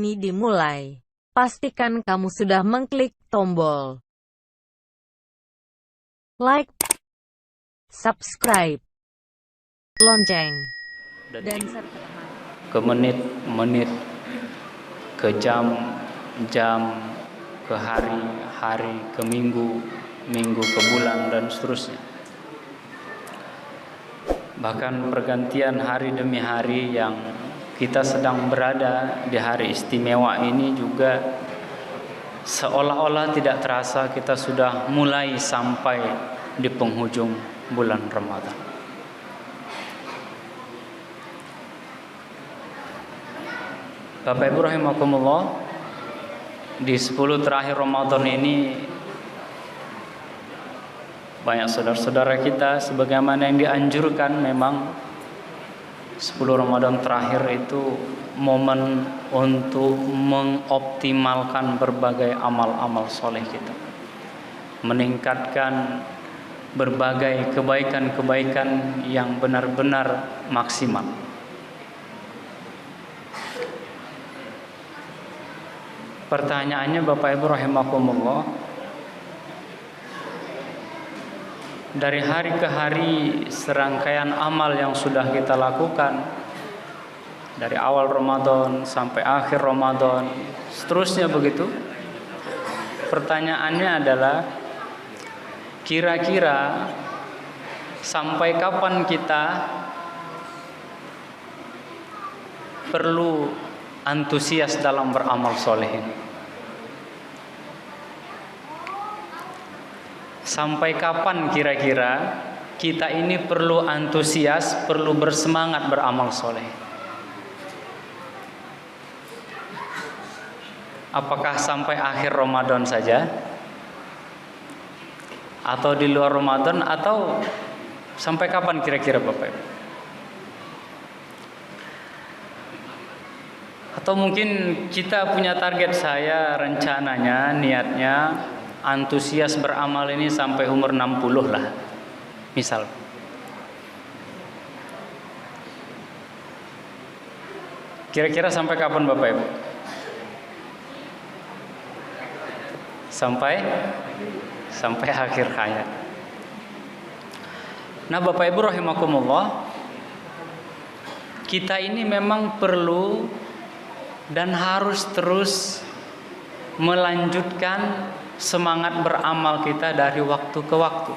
ini dimulai, pastikan kamu sudah mengklik tombol like, subscribe, lonceng, dan serta ke menit-menit, ke jam-jam, ke hari-hari, ke minggu, ke bulan, dan seterusnya. Bahkan pergantian hari demi hari yang kita sedang berada di hari istimewa ini juga seolah-olah tidak terasa kita sudah mulai sampai di penghujung bulan Ramadan. Bapak Ibu rahimakumullah, di 10 terakhir Ramadan ini banyak saudara-saudara kita sebagaimana yang dianjurkan, memang 10 Ramadan terakhir itu momen untuk mengoptimalkan berbagai amal-amal soleh kita, meningkatkan berbagai kebaikan-kebaikan yang benar-benar maksimal. Pertanyaannya Bapak Ibu rahimakumullah, dari hari ke hari serangkaian amal yang sudah kita lakukan dari awal Ramadan sampai akhir Ramadan, seterusnya begitu. Pertanyaannya adalah, kira-kira sampai kapan kita perlu antusias dalam beramal soleh ini? Sampai kapan kira-kira kita ini perlu antusias, perlu bersemangat beramal soleh? Apakah sampai akhir Ramadan saja? Atau di luar Ramadan? Atau sampai kapan kira-kira Bapak Ibu? Atau mungkin kita punya target, saya rencananya, niatnya antusias beramal ini sampai umur 60 lah, misal. Kira-kira sampai kapan Bapak Ibu? Sampai akhir hayat. Nah Bapak Ibu rahimakumullah, kita ini memang perlu dan harus terus melanjutkan semangat beramal kita dari waktu ke waktu.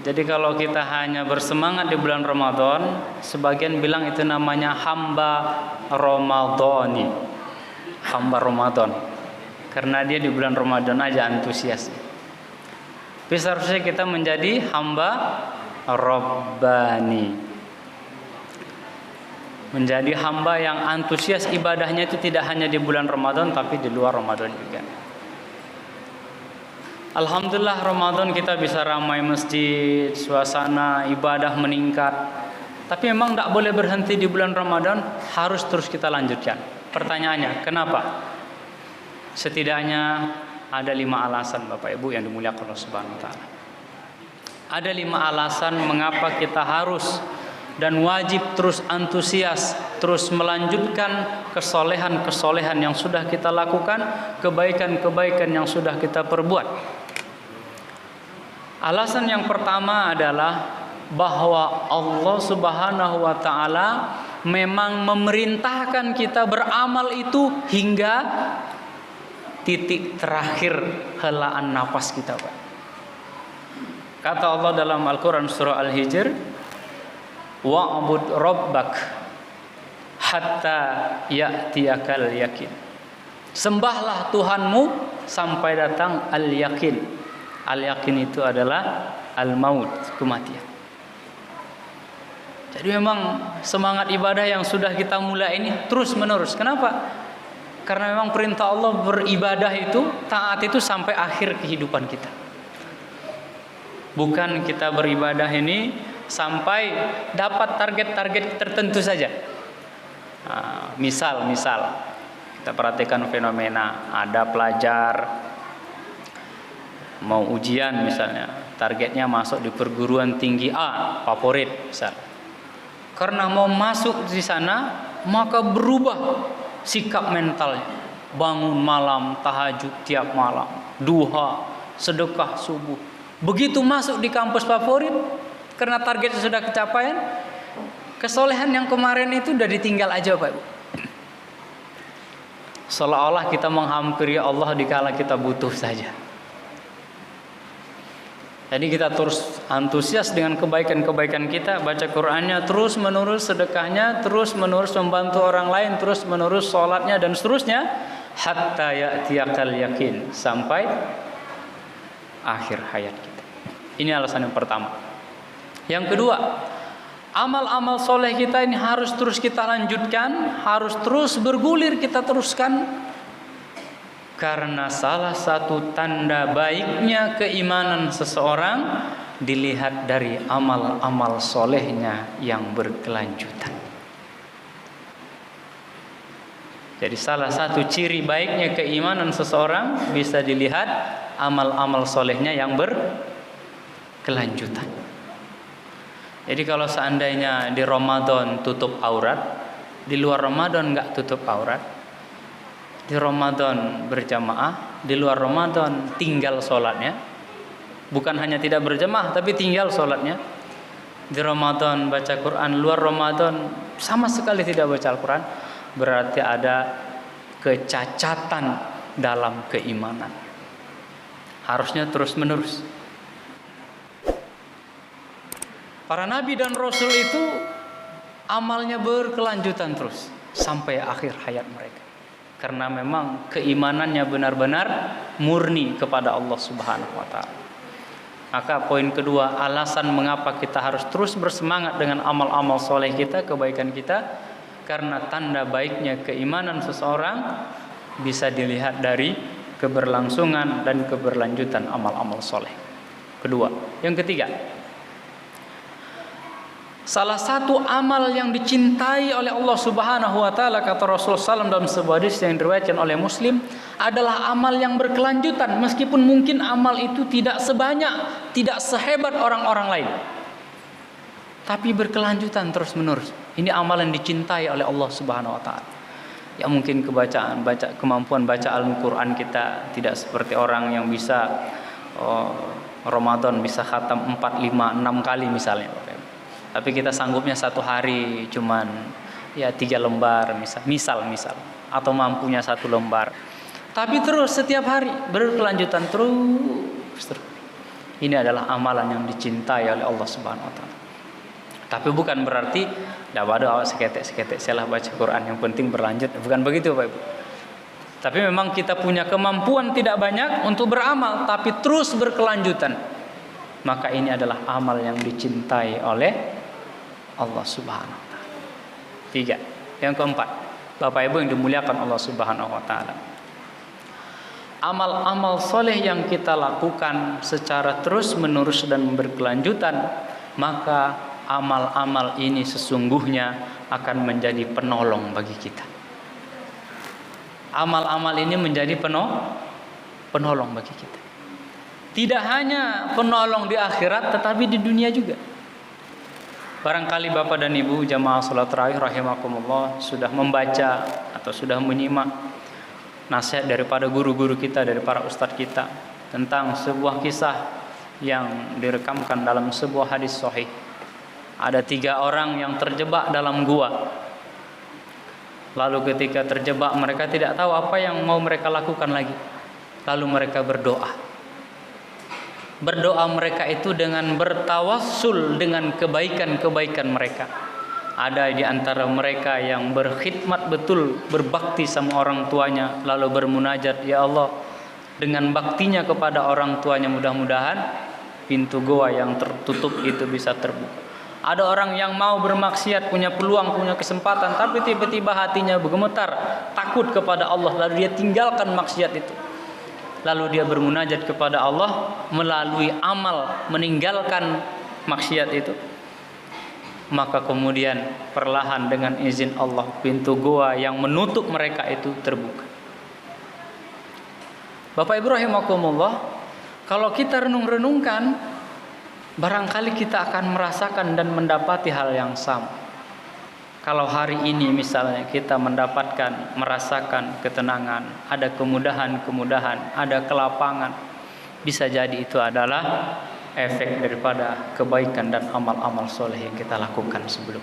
Jadi kalau kita hanya bersemangat di bulan Ramadan, sebagian bilang itu namanya hamba Ramadhani, hamba Ramadan, karena dia di bulan Ramadan aja antusias. Tapi seharusnya kita menjadi hamba Rabbani, menjadi hamba yang antusias ibadahnya itu tidak hanya di bulan Ramadan tapi di luar Ramadan juga. Alhamdulillah Ramadan kita bisa ramai masjid, suasana ibadah meningkat. Tapi memang tidak boleh berhenti di bulan Ramadan, harus terus kita lanjutkan. Pertanyaannya, kenapa? Setidaknya ada 5 alasan Bapak Ibu yang dimuliakan Allah Subhanahu wa taala. Ada 5 alasan mengapa kita harus dan wajib terus antusias, terus melanjutkan kesolehan-kesolehan yang sudah kita lakukan, kebaikan-kebaikan yang sudah kita perbuat. Alasan yang pertama adalah bahwa Allah Subhanahu wa taala memang memerintahkan kita beramal itu hingga titik terakhir helaan nafas kita, Pak. Kata Allah dalam Al-Quran surah Al-Hijr, wa'bud rabbak hatta ya'tiyakal yakin. Sembahlah Tuhanmu sampai datang al-yakin. Al-yakin itu adalah al-maut, kematian. Jadi memang semangat ibadah yang sudah kita mulai ini terus menerus. Kenapa? Karena memang perintah Allah beribadah itu, taat itu sampai akhir kehidupan kita. Bukan kita beribadah ini sampai dapat target-target tertentu saja. Misal kita perhatikan fenomena, ada pelajar mau ujian misalnya, targetnya masuk di perguruan tinggi A favorit misal. Karena mau masuk di sana, maka berubah sikap mentalnya. Bangun malam, tahajud tiap malam, duha, sedekah subuh. Begitu masuk di kampus favorit, karena targetnya sudah kecapaian, kesolehan yang kemarin itu udah ditinggal aja Pak Ibu. Seolah-olah kita menghampiri Allah dikala kita butuh saja. Jadi kita terus antusias dengan kebaikan-kebaikan kita, baca Qur'annya terus menerus, sedekahnya terus menerus, membantu orang lain terus menerus, sholatnya dan seterusnya, hatta ya'tiyakal yakin, sampai akhir hayat kita. Ini alasan yang pertama. Yang kedua, amal-amal soleh kita ini harus terus kita lanjutkan, harus terus bergulir kita teruskan. Karena salah satu tanda baiknya keimanan seseorang dilihat dari amal-amal solehnya yang berkelanjutan. Jadi salah satu ciri baiknya keimanan seseorang bisa dilihat amal-amal solehnya yang berkelanjutan. Jadi kalau seandainya di Ramadan tutup aurat, di luar Ramadan nggak tutup aurat, di Ramadan berjamaah, di luar Ramadan tinggal sholatnya, bukan hanya tidak berjamaah tapi tinggal sholatnya. Di Ramadan baca Quran, luar Ramadan sama sekali tidak baca Al-Quran, berarti ada kecacatan dalam keimanan. Harusnya terus menerus. Para nabi dan rasul itu amalnya berkelanjutan terus sampai akhir hayat mereka. Karena memang keimanannya benar-benar murni kepada Allah Subhanahu wa taala. Maka poin kedua, alasan mengapa kita harus terus bersemangat dengan amal-amal soleh kita, kebaikan kita, karena tanda baiknya keimanan seseorang bisa dilihat dari keberlangsungan dan keberlanjutan amal-amal soleh. Kedua, yang ketiga, salah satu amal yang dicintai oleh Allah Subhanahu wa taala, kata Rasulullah SAW dalam sebuah hadis yang diriwayatkan oleh Muslim, adalah amal yang berkelanjutan, meskipun mungkin amal itu tidak sebanyak, tidak sehebat orang-orang lain, tapi berkelanjutan terus-menerus. Ini amal yang dicintai oleh Allah Subhanahu wa taala. Ya mungkin kemampuan baca Al-Qur'an kita tidak seperti orang yang bisa Ramadan bisa khatam 4, 5, 6 kali misalnya. Tapi kita sanggupnya satu hari cuman ya 3 lembar misal atau mampunya 1 lembar. Tapi terus setiap hari berkelanjutan terus. Ini adalah amalan yang dicintai oleh Allah Subhanahu wa taala. Tapi bukan berarti tidak ada awak seketek salah baca Quran, yang penting berlanjut. Bukan begitu Pak Ibu. Tapi memang kita punya kemampuan tidak banyak untuk beramal, tapi terus berkelanjutan. Maka ini adalah amal yang dicintai oleh Allah Subhanahu wa taala. 3. Yang keempat, Bapak Ibu yang dimuliakan Allah Subhanahu wa taala. Amal-amal soleh yang kita lakukan secara terus-menerus dan berkelanjutan, maka amal-amal ini sesungguhnya akan menjadi penolong bagi kita. Amal-amal ini menjadi penolong bagi kita. Tidak hanya penolong di akhirat, tetapi di dunia juga. Barangkali Bapak dan Ibu jamaah salat tarawih rahimakumullah sudah membaca atau sudah menyimak nasihat daripada guru-guru kita, dari para ustadz kita, tentang sebuah kisah yang direkamkan dalam sebuah hadis sahih. Ada 3 orang yang terjebak dalam gua. Lalu ketika terjebak, mereka tidak tahu apa yang mau mereka lakukan lagi. Lalu mereka berdoa. Berdoa mereka itu dengan bertawassul dengan kebaikan-kebaikan mereka. Ada di antara mereka yang berkhidmat betul, berbakti sama orang tuanya, lalu bermunajat, ya Allah, dengan baktinya kepada orang tuanya mudah-mudahan pintu goa yang tertutup itu bisa terbuka. Ada orang yang mau bermaksiat, punya peluang, punya kesempatan, tapi tiba-tiba hatinya bergemetar, takut kepada Allah, lalu dia tinggalkan maksiat itu. Lalu dia bermunajat kepada Allah melalui amal meninggalkan maksiat itu. Maka kemudian perlahan dengan izin Allah pintu goa yang menutup mereka itu terbuka. Bapak Ibu rahimakumullah, kalau kita renung-renungkan, barangkali kita akan merasakan dan mendapati hal yang sama. Kalau hari ini misalnya kita merasakan ketenangan, ada kemudahan-kemudahan, ada kelapangan, bisa jadi itu adalah efek daripada kebaikan dan amal-amal soleh yang kita lakukan sebelum.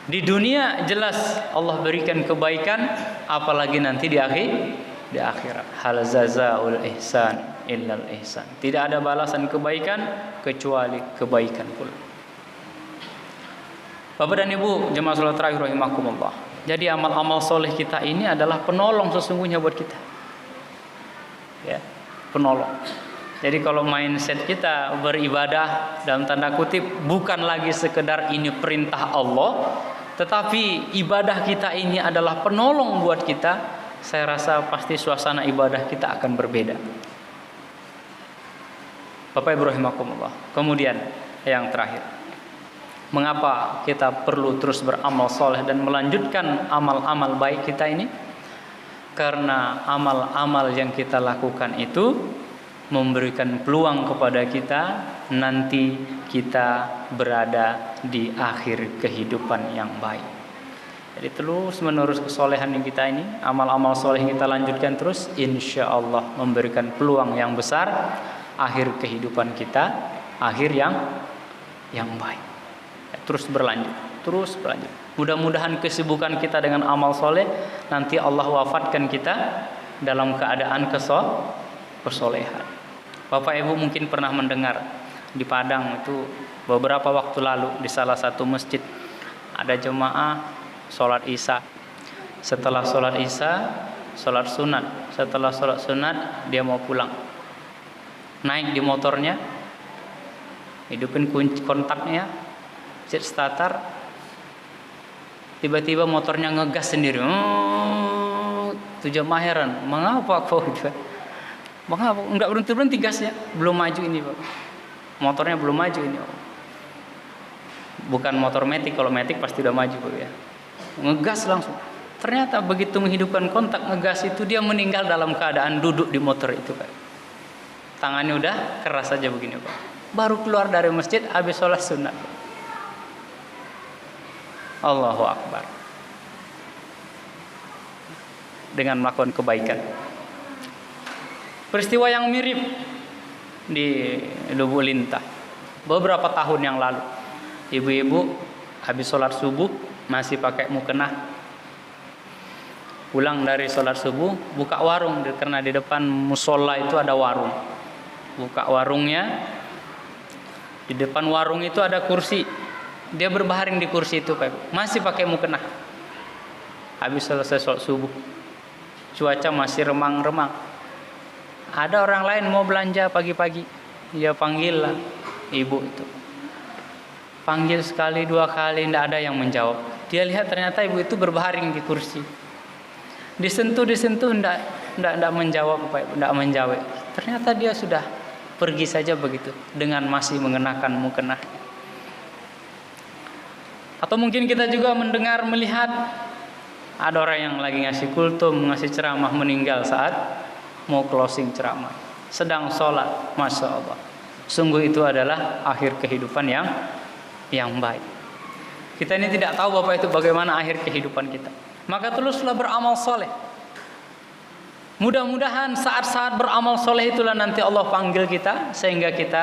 Di dunia jelas Allah berikan kebaikan, apalagi nanti di akhirat. Hal jazaa'ul ihsan illal ihsan. Tidak ada balasan kebaikan kecuali kebaikan pula. Bapak dan Ibu jemaah salat tarawih rahimakumullah. Jadi amal-amal soleh kita ini adalah penolong sesungguhnya buat kita. Ya, penolong. Jadi kalau mindset kita beribadah dalam tanda kutip bukan lagi sekedar ini perintah Allah, tetapi ibadah kita ini adalah penolong buat kita, saya rasa pasti suasana ibadah kita akan berbeda. Bapak Ibu rahimakumullah. Kemudian yang terakhir, mengapa kita perlu terus beramal soleh dan melanjutkan amal-amal baik kita ini? Karena amal-amal yang kita lakukan itu memberikan peluang kepada kita nanti kita berada di akhir kehidupan yang baik. Jadi terus menerus kesolehan yang kita ini, amal-amal soleh yang kita lanjutkan terus, insya Allah memberikan peluang yang besar akhir kehidupan kita, akhir yang baik. Terus berlanjut. Mudah-mudahan kesibukan kita dengan amal soleh nanti Allah wafatkan kita dalam keadaan kesolehan. Bapak Ibu mungkin pernah mendengar di Padang itu beberapa waktu lalu di salah satu masjid ada jemaah sholat isya. Setelah sholat isya, sholat sunat. Setelah sholat sunat dia mau pulang. Naik di motornya, hidupin kunci kontaknya, set starter, tiba-tiba motornya ngegas sendiri. Itu jemaah heran, mengapa kok gitu? Mengapa? Enggak berhenti gasnya, belum maju ini Pak. Motornya belum maju ini. Bukan motor matic, kalau matic pasti udah maju Pak ya. Ngegas langsung. Ternyata begitu menghidupkan kontak ngegas itu dia meninggal dalam keadaan duduk di motor itu Pak. Tangannya udah keras saja begini Pak. Baru keluar dari masjid habis sholat sunat. Allahu Akbar. Dengan melakukan kebaikan. Peristiwa yang mirip di Lubuk Lintah beberapa tahun yang lalu. Ibu-ibu habis sholat subuh masih pakai mukena. Pulang dari sholat subuh buka warung karena di depan musola itu ada warung. Buka warungnya, di depan warung itu ada kursi. Dia berbaring di kursi itu Pak. Masih pakai mukena. Habis selesai sholat subuh, cuaca masih remang-remang. Ada orang lain mau belanja pagi-pagi, dia panggil lah ibu itu. Panggil sekali dua kali tidak ada yang menjawab. Dia lihat ternyata ibu itu berbaring di kursi. Disentuh tidak menjawab Pak, tidak menjawab. Ternyata dia sudah pergi saja begitu dengan masih mengenakan mukena. Atau mungkin kita juga mendengar melihat ada orang yang lagi ngasih kultum, ngasih ceramah meninggal saat mau closing ceramah, sedang sholat, masya Allah. Sungguh itu adalah akhir kehidupan yang baik. Kita ini tidak tahu Bapak itu bagaimana akhir kehidupan kita. Maka teruslah beramal soleh. Mudah-mudahan saat-saat beramal soleh itulah nanti Allah panggil kita sehingga kita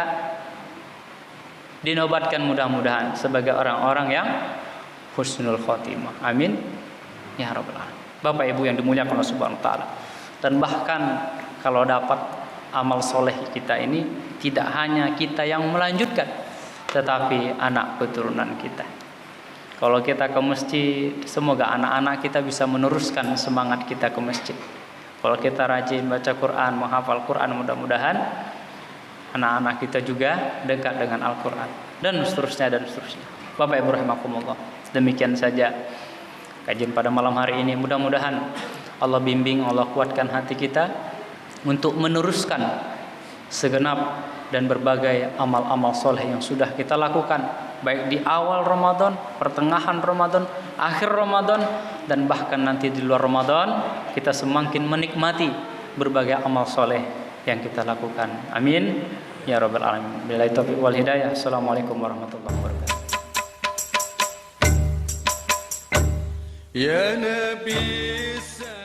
dinobatkan mudah-mudahan sebagai orang-orang yang husnul khotimah. Amin ya rabbal alamin. Bapak Ibu yang dimuliakan Allah Subhanahu wa taala. Dan bahkan kalau dapat amal soleh kita ini tidak hanya kita yang melanjutkan, tetapi anak keturunan kita. Kalau kita ke masjid, semoga anak-anak kita bisa meneruskan semangat kita ke masjid. Kalau kita rajin baca Quran, menghafal Quran, mudah-mudahan anak-anak kita juga dekat dengan Al-Quran. Dan seterusnya. Bapak Ibu rahimakumullah. Demikian saja kajian pada malam hari ini. Mudah-mudahan Allah bimbing, Allah kuatkan hati kita untuk meneruskan segenap dan berbagai amal-amal soleh yang sudah kita lakukan, baik di awal Ramadan, pertengahan Ramadan, akhir Ramadan, dan bahkan nanti di luar Ramadan kita semakin menikmati berbagai amal soleh yang kita lakukan. Amin ya rabbal alamin. Billahi taufiq wal hidayah. Assalamualaikum warahmatullahi wabarakatuh. يا نبي السلام